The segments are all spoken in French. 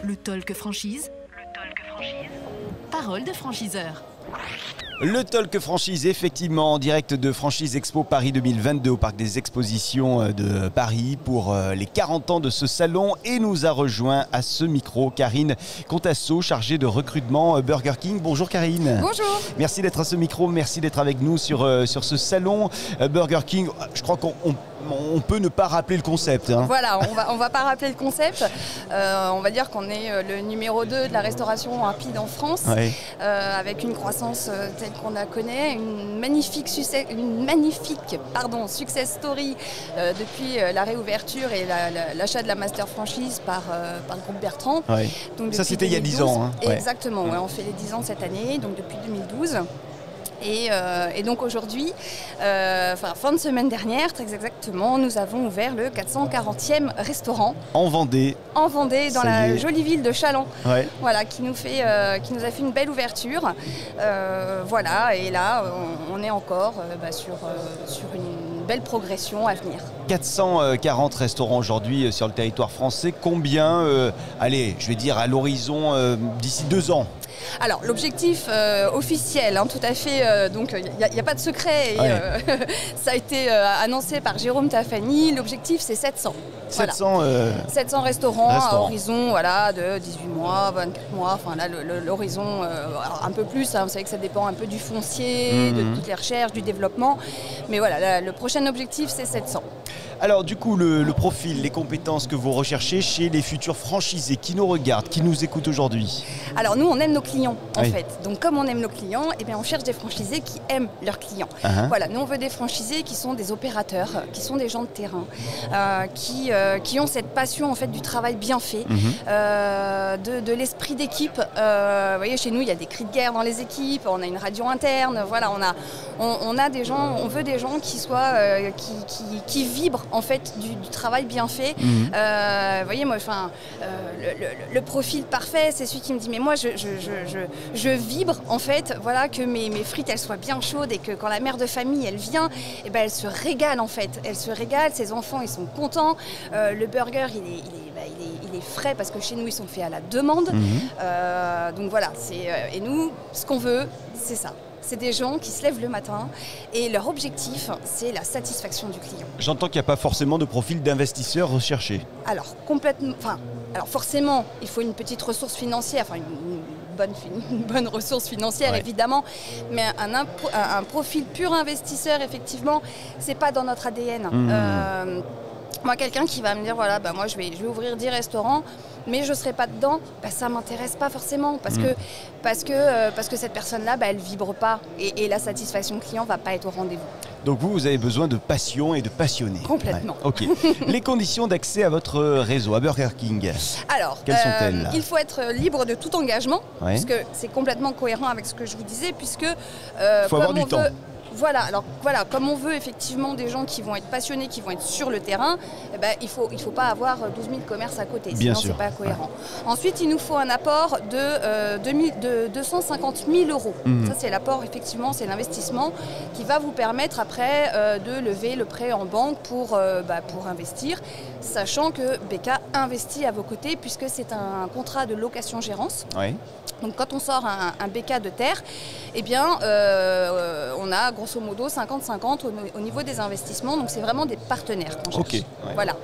Le Talk Franchise. Parole de franchiseur. Le Talk Franchise, effectivement, en direct de Franchise Expo Paris 2022 au Parc des Expositions de Paris pour les 40 ans de ce salon. Et nous a rejoint à ce micro Karine Contasso, chargée de recrutement Burger King. Bonjour Karine. Bonjour. Merci d'être à ce micro, merci d'être avec nous sur ce salon. Burger King, je crois qu'on peut ne pas rappeler le concept. Hein. Voilà, on va pas rappeler le concept. On va dire qu'on est le numéro 2 de la restauration rapide en France, Ouais. Avec une croissance telle qu'on la connaît, une magnifique success story depuis la réouverture et l'achat de la master franchise par le groupe Bertrand. Ouais. Donc, Ça, c'était il y a 10 ans. Hein. Exactement, ouais, on fait les 10 ans cette année, donc depuis 2012. Et donc aujourd'hui, fin de semaine dernière, très exactement, nous avons ouvert le 440e restaurant. En Vendée. En Vendée, dans la jolie ville de Challans. Ouais. Voilà, qui nous a fait une belle ouverture. Voilà, et là, on est encore sur une belle progression à venir. 440 restaurants aujourd'hui sur le territoire français. Combien, allez, je vais dire à l'horizon d'ici 2 ans? Alors l'objectif officiel, tout à fait, donc il n'y a pas de secret, et, ouais. Ça a été annoncé par Jérôme Tafani, l'objectif c'est 700. 700, voilà. 700 restaurants à horizon de 18 mois, 24 mois, enfin là l'horizon un peu plus, vous savez que ça dépend un peu du foncier, de toutes les recherches, du développement, mais voilà, le prochain objectif c'est 700. Alors du coup, le profil, les compétences que vous recherchez chez les futurs franchisés qui nous regardent, qui nous écoutent aujourd'hui? Alors nous, on aime nos clients en fait. Donc comme on aime nos clients, on cherche des franchisés qui aiment leurs clients. Voilà, nous on veut des franchisés qui sont des opérateurs, qui sont des gens de terrain, qui ont cette passion en fait du travail bien fait, de l'esprit d'équipe. Vous voyez, chez nous, il y a des cris de guerre dans les équipes, on a une radio interne, voilà, on a des gens, on veut des gens qui soient, qui vibrent en fait du travail bien fait. Vous voyez, moi, le profil parfait, c'est celui qui me dit mais moi je vibre en fait, voilà, que mes frites elles soient bien chaudes et que quand la mère de famille elle vient, elle se régale en fait, elle se régale, ses enfants ils sont contents, le burger il est frais parce que chez nous ils sont faits à la demande. Donc voilà, et nous ce qu'on veut c'est ça. C'est des gens qui se lèvent le matin et leur objectif, c'est la satisfaction du client. J'entends qu'il n'y a pas forcément de profil d'investisseur recherché. Alors, forcément, il faut une petite ressource financière, une bonne ressource financière, ouais. Évidemment, mais un profil pur investisseur, effectivement, c'est pas dans notre ADN. Moi, quelqu'un qui va me dire, voilà, moi je vais ouvrir 10 restaurants, mais je ne serai pas dedans, ça ne m'intéresse pas forcément, parce que cette personne-là, elle ne vibre pas, et la satisfaction client ne va pas être au rendez-vous. Donc vous avez besoin de passion et de passionnés. Complètement. Ouais. Ok. Les conditions d'accès à votre réseau, à Burger King, alors, quelles sont-elles? Il faut être libre de tout engagement, ouais. Puisque c'est complètement cohérent avec ce que je vous disais, puisque... il faut avoir du temps. Voilà, alors voilà, comme on veut effectivement des gens qui vont être passionnés, qui vont être sur le terrain, il faut pas avoir 12 000 commerces à côté, sinon c'est pas cohérent. Ouais. Ensuite, il nous faut un apport de 250 000 euros. Ça, c'est l'apport, effectivement, c'est l'investissement qui va vous permettre après de lever le prêt en banque pour investir, sachant que BK investit à vos côtés puisque c'est un contrat de location-gérance. Ouais. Donc quand on sort un BK de terre, on a grosso modo 50-50 au niveau des investissements, donc c'est vraiment des partenaires qu'on cherche. Okay, ouais. Voilà.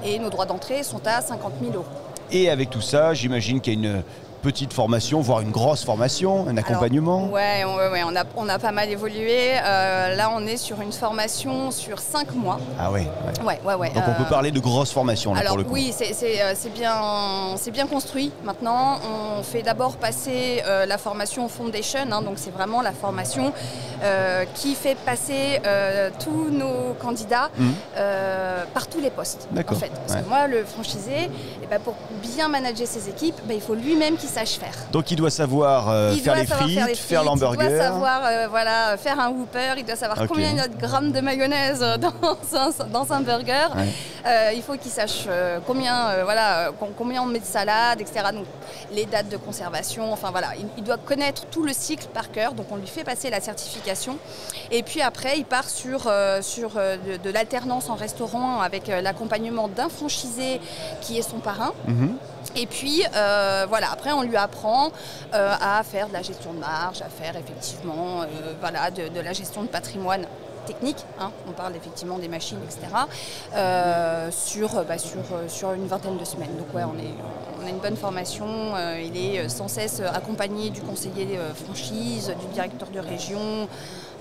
Et nos droits d'entrée sont à 50 000 euros. Et avec tout ça, j'imagine qu'il y a une petite formation, voire une grosse formation, un accompagnement. Alors, ouais, on a pas mal évolué. Là, on est sur une formation sur 5 mois. Ah ouais. Ouais. Donc on peut parler de grosse formation là, pour le coup. Oui, c'est bien construit. Maintenant, on fait d'abord passer la formation Foundation, donc c'est vraiment la formation qui fait passer tous nos candidats par tous les postes. En fait. Parce que moi, le franchisé, pour bien manager ses équipes, il faut lui-même qu'il sache faire. Donc il doit savoir faire les frites, faire l'hamburger. Il doit savoir faire un Whopper, il doit savoir combien il y a de grammes de mayonnaise dans un burger. Ouais. Il faut qu'il sache combien on met de salade, etc. Donc, les dates de conservation, enfin voilà, il doit connaître tout le cycle par cœur. Donc on lui fait passer la certification. Et puis après, il part sur de l'alternance en restaurant avec l'accompagnement d'un franchisé qui est son parrain. Et puis, après, on lui apprend à faire de la gestion de marge, à faire effectivement de la gestion de patrimoine technique, hein. On parle effectivement des machines, etc. Sur une vingtaine de semaines. Donc ouais, on a une bonne formation. Il est sans cesse accompagné du conseiller franchise, du directeur de région.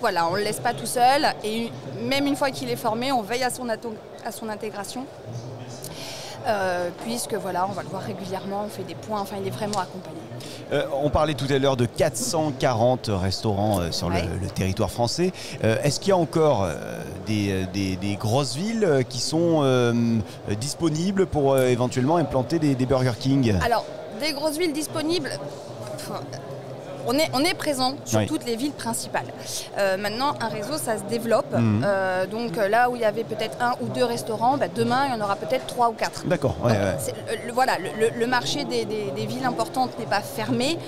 Voilà, on ne le laisse pas tout seul. Et même une fois qu'il est formé, on veille à son intégration. Puisque voilà, on va le voir régulièrement, on fait des points, enfin il est vraiment accompagné. On parlait tout à l'heure de 440 restaurants sur le territoire français. Est-ce qu'il y a encore des grosses villes qui sont disponibles pour éventuellement implanter des Burger King? Alors, des grosses villes disponibles, on est présent sur toutes les villes principales. Maintenant, un réseau, ça se développe. Donc là où il y avait peut-être 1 ou 2 restaurants, demain, il y en aura peut-être 3 ou 4. D'accord. Le marché des villes importantes n'est pas fermé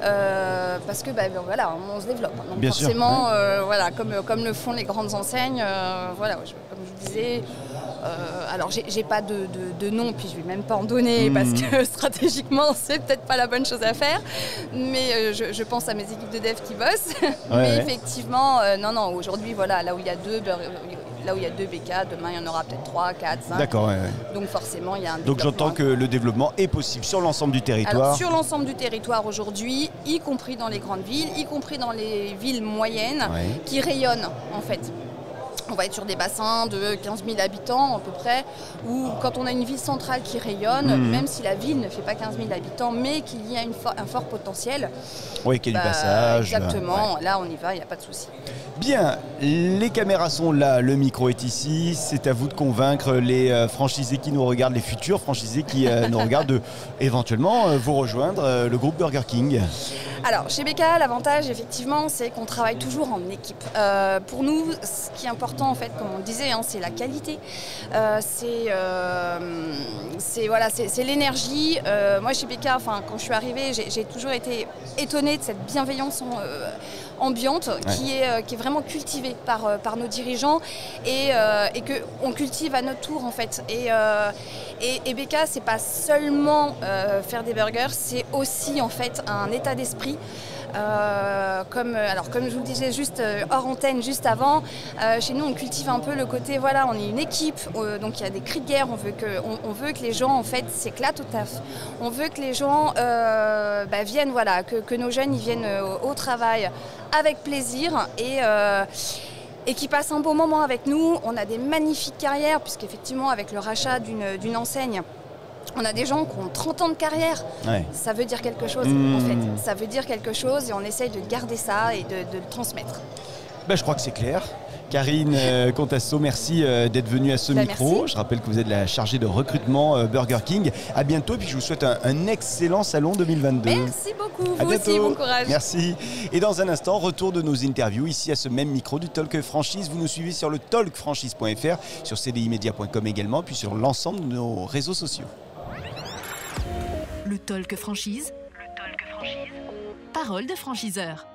parce que on se développe. Donc bien forcément, sûr, comme le font les grandes enseignes, comme je vous disais. Alors j'ai pas de nom, puis je vais même pas en donner parce que stratégiquement c'est peut-être pas la bonne chose à faire, mais je pense à mes équipes de dev qui bossent. Mais effectivement, non, aujourd'hui là où il y a 2 BK, demain il y en aura peut-être 3, 4, 5. D'accord. Donc forcément il y a un Donc j'entends que le développement est possible sur l'ensemble du territoire. Alors sur l'ensemble du territoire aujourd'hui, y compris dans les grandes villes, y compris dans les villes moyennes qui rayonnent en fait. On va être sur des bassins de 15 000 habitants à peu près, ou quand on a une ville centrale qui rayonne, même si la ville ne fait pas 15 000 habitants, mais qu'il y a un fort potentiel. Oui, qu'il y a du passage. Exactement, là on y va, il n'y a pas de souci. Bien, les caméras sont là, le micro est ici, c'est à vous de convaincre les franchisés qui nous regardent, les futurs franchisés qui nous regardent, éventuellement vous rejoindre le groupe Burger King. Alors, chez BK, l'avantage, effectivement, c'est qu'on travaille toujours en équipe. Pour nous, ce qui est important, en fait, comme on le disait, c'est la qualité. C'est l'énergie. Moi, chez BK, quand je suis arrivée, j'ai toujours été étonnée de cette bienveillance ambiante qui est vraiment cultivée par nos dirigeants et qu'on cultive à notre tour, en fait. Et BK, c'est pas seulement faire des burgers, c'est aussi, en fait, un état d'esprit. Comme je vous le disais juste hors antenne, juste avant, chez nous on cultive un peu le côté, on est une équipe, donc il y a des cris de guerre, on veut que les gens en fait s'éclatent au taf, on veut que les gens viennent, que nos jeunes ils viennent au travail avec plaisir et qui passent un bon moment avec nous. On a des magnifiques carrières, puisqu'effectivement avec le rachat d'une enseigne, on a des gens qui ont 30 ans de carrière. Ça veut dire quelque chose, en fait. Ça veut dire quelque chose et on essaye de garder ça et de le transmettre. Je crois que c'est clair. Karine Contasso, merci d'être venue à ce micro. Merci. Je rappelle que vous êtes la chargée de recrutement Burger King. À bientôt et puis je vous souhaite un excellent salon 2022. Merci beaucoup. À vous bientôt. aussi, bon courage. Merci. Et dans un instant, retour de nos interviews ici à ce même micro du Talk Franchise. Vous nous suivez sur le talkfranchise.fr, sur cdimedia.com également, puis sur l'ensemble de nos réseaux sociaux. Le Talk Franchise. Parole de franchiseur.